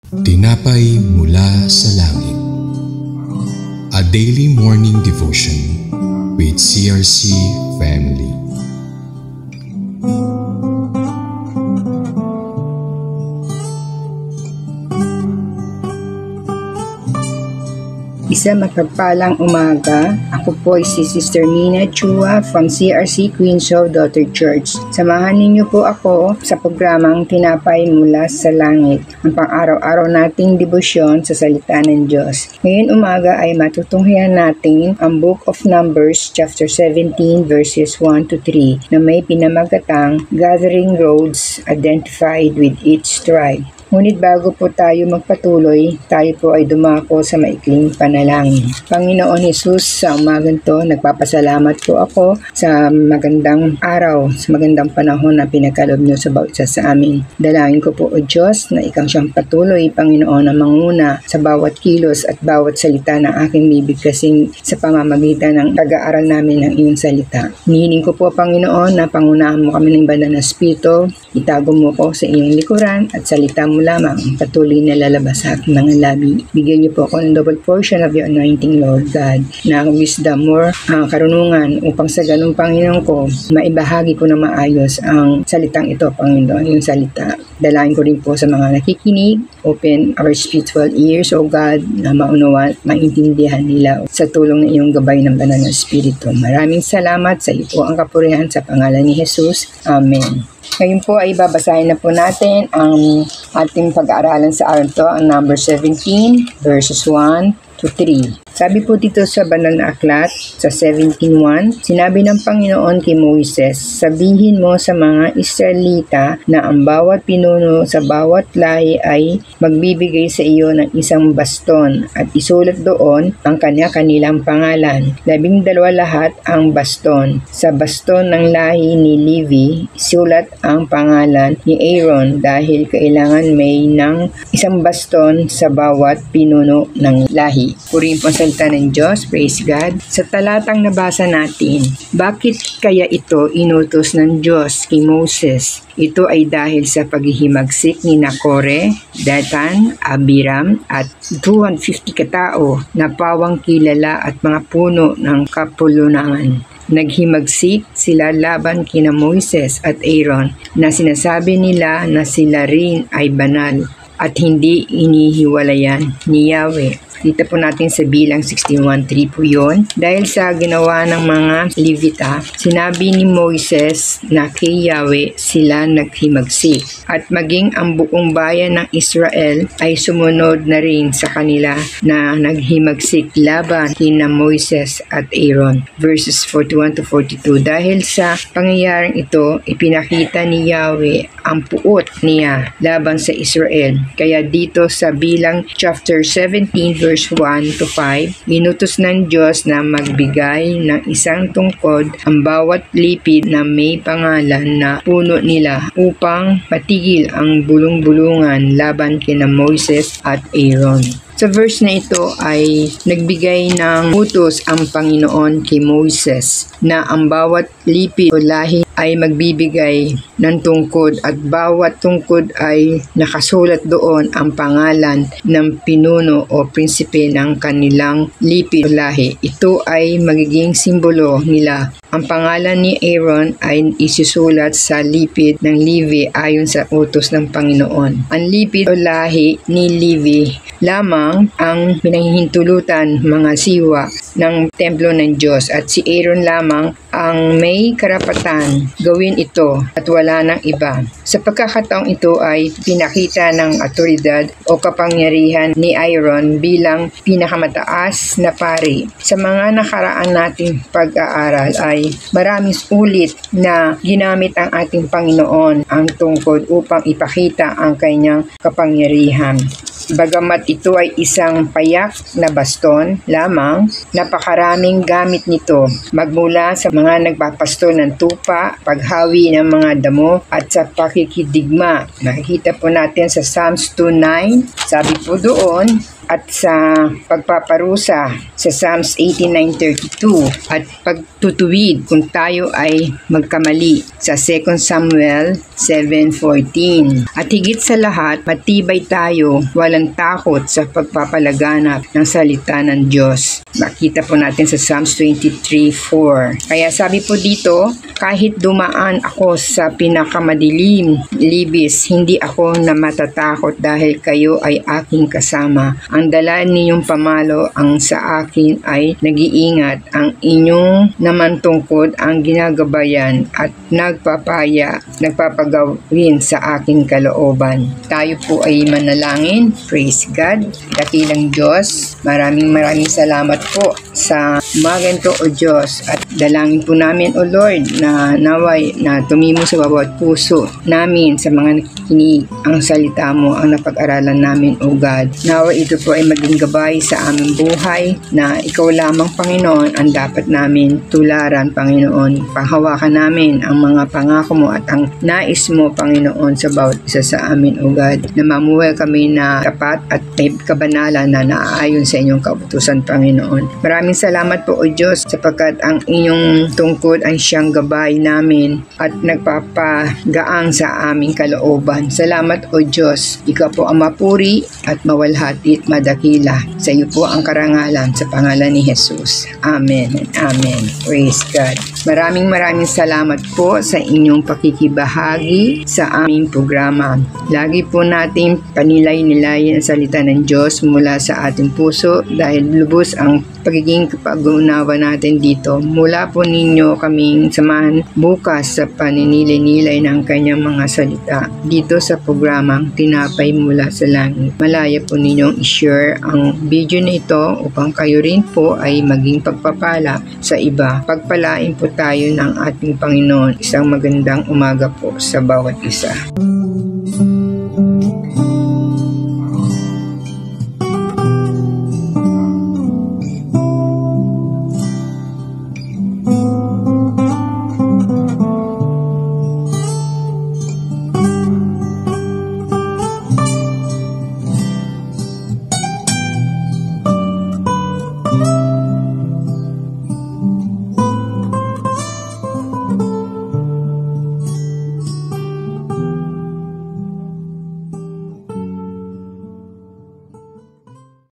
Tinapay mula sa langit. A daily morning devotion with CRC family. Isang mapagpalang umaga. Ako po ay si Sister Mina Chua from CRC Queens of Daughter Church. Samahan ninyo po ako sa programang Tinapay Mula sa Langit, ang pang-araw-araw nating debosyon sa salita ng Diyos. Ngayon umaga ay matutunghayan natin ang Book of Numbers chapter 17 verses 1 to 3 na may pinamagatang Gathering Roads Identified with Each Tribe. Ngunit bago po tayo magpatuloy, tayo po ay dumako sa maikling panalangin. Panginoon Hesus, sa umagang to, nagpapasalamat po ako sa magandang araw, sa magandang panahon na pinagkaloob niyo sa bawat isa sa amin. Dalangin ko po o Diyos na ikaw siyang patuloy, Panginoon, na manguna sa bawat kilos at bawat salita ng aking bibig kasing sa pamamagitan ng pag-aaral namin ng iyong salita. Hinihiling ko po, Panginoon, na pangunahan mo kami ng banal na Espiritu, itago mo ko sa iyong likuran at salita mo lamang patuloy na lalabas sa aking mga labi. Bigyan niyo po ako ng double portion of your anointing, Lord God, na wisdom, more karunungan upang sa ganung Panginoon ko, maibahagi ko na maayos ang salitang ito, Panginoon, yung salita. Dalangin ko rin po sa mga nakikinig, open our spiritual ears, O God, na maunawa at maintindihan nila sa tulong ng iyong gabay ng banal na Espiritu. Maraming salamat sa iyo po ang kapurihan sa pangalan ni Jesus. Amen. Ngayon po ay babasahin na po natin ang ating pag-aaralan sa araw to, ang number 17, verses 1 to 3. Sabi po dito sa banal na aklat, sa 17:1, sinabi ng Panginoon kay Moises, sabihin mo sa mga Israelita na ang bawat pinuno sa bawat lahi ay magbibigay sa iyo ng isang baston at isulat doon ang kanilang pangalan. 12 lahat ang baston. Sa baston ng lahi ni Levi, isulat ang pangalan ni Aaron dahil kailangan may ng isang baston sa bawat pinuno ng lahi. Purihin po ang salita ng Diyos, praise God. Sa talatang nabasa natin, bakit kaya ito inutos ng Diyos kay Moses? Ito ay dahil sa paghihimagsik ni Kore, Datan, Abiram at 250 katao na pawang kilala at mga puno ng kapulungan. Naghimagsik sila laban kina Moises at Aaron na sinasabi nila na sila rin ay banal at hindi inihiwalayan ni Yahweh. Kita po natin sa bilang 61:3 po yun. Dahil sa ginawa ng mga Levita, sinabi ni Moises na kay Yahweh sila naghimagsik. At maging ang buong bayan ng Israel ay sumunod na rin sa kanila na naghimagsik laban kina Moises at Aaron. Verses 41 to 42. Dahil sa pangyayaring ito, ipinakita ni Yahweh ang puot niya laban sa Israel. Kaya dito sa bilang chapter 17 verse 1 to 5, inutos ng Diyos na magbigay ng isang tungkod ang bawat lipid na may pangalan na puno nila upang matigil ang bulong-bulungan laban kina Moises at Aaron. Sa verse na ito ay nagbigay ng utos ang Panginoon kay Moses na ang bawat lipid o lahi ay magbibigay ng tungkod at bawat tungkod ay nakasulat doon ang pangalan ng pinuno o prinsipe ng kanilang lipid o lahi. Ito ay magiging simbolo nila. Ang pangalan ni Aaron ay isusulat sa lipid ng Levi ayon sa utos ng Panginoon. Ang lipid o lahi ni Levi lamang ang pinahihintulutan mga siwa ng templo ng Diyos at si Aaron lamang ang may karapatan gawin ito at wala ng iba. Sa pagkakataong ito ay pinakita ng autoridad o kapangyarihan ni Aaron bilang pinakamataas na pari. Sa mga nakaraan nating pag-aaral ay maraming ulit na ginamit ang ating Panginoon ang tungkod upang ipakita ang kanyang kapangyarihan. Bagamat ito ay isang payak na baston lamang, napakaraming gamit nito magmula sa mga nagpapasto ng tupa, paghawi ng mga damo at sa pakikidigma. Nakikita po natin sa Psalms 2:9, sabi po doon, at sa pagpaparusa sa Psalms 89:32 at pagtutuwid kung tayo ay magkamali sa 2 Samuel 7:14. At higit sa lahat, matibay tayo, walang takot sa pagpapalaganap ng salita ng Diyos. Makita po natin sa Psalms 23:4. Kaya sabi po dito, kahit dumaan ako sa pinakamadilim libis, hindi ako na matatakot dahil kayo ay aking kasama. Ang dala ninyong pamalo ang sa akin ay nag-iingat. Ang inyong naman tungkod ang ginagabayan at nagpapagawin sa aking kalooban. Tayo po ay manalangin. Praise God. Dakilang Diyos, maraming salamat po sa ganito o Diyos, at dalangin po namin o Lord na naway na tumimo sa bawat puso namin sa mga nakikinig ang salita mo, ang napag-aralan namin o God. Naway ito po ay maging gabay sa aming buhay, na ikaw lamang Panginoon ang dapat namin tularan Panginoon. Panghawakan namin ang mga pangako mo at ang nais mo Panginoon sa bawat isa sa amin o God, na mamuhay kami na tapat at may kabanalan na naaayon sa inyong kautusan Panginoon. Maraming salamat po o Diyos, sapagkat ang inyong tungkod ang siyang gabay namin at nagpapagaang sa aming kalooban. Salamat o Diyos, ikaw po ang mapuri at mawalhati at madakila. Sa iyo po ang karangalan sa pangalan ni Jesus. Amen and amen. Praise God. Maraming salamat po sa inyong pakikibahagi sa aming programa. Lagi po natin panilay-nilayin ang salita ng Diyos mula sa ating puso, dahil lubos ang pagiging pag-uunawa natin dito. Mula po ninyo kaming samahan bukas sa paninilay-nilay ng kanyang mga salita dito sa programang Tinapay Mula sa Langit. Malaya po ninyong i-share ang video na ito upang kayo rin po ay maging pagpapala sa iba. Pagpalain po tayo ng ating Panginoon. Isang magandang umaga po sa bawat isa.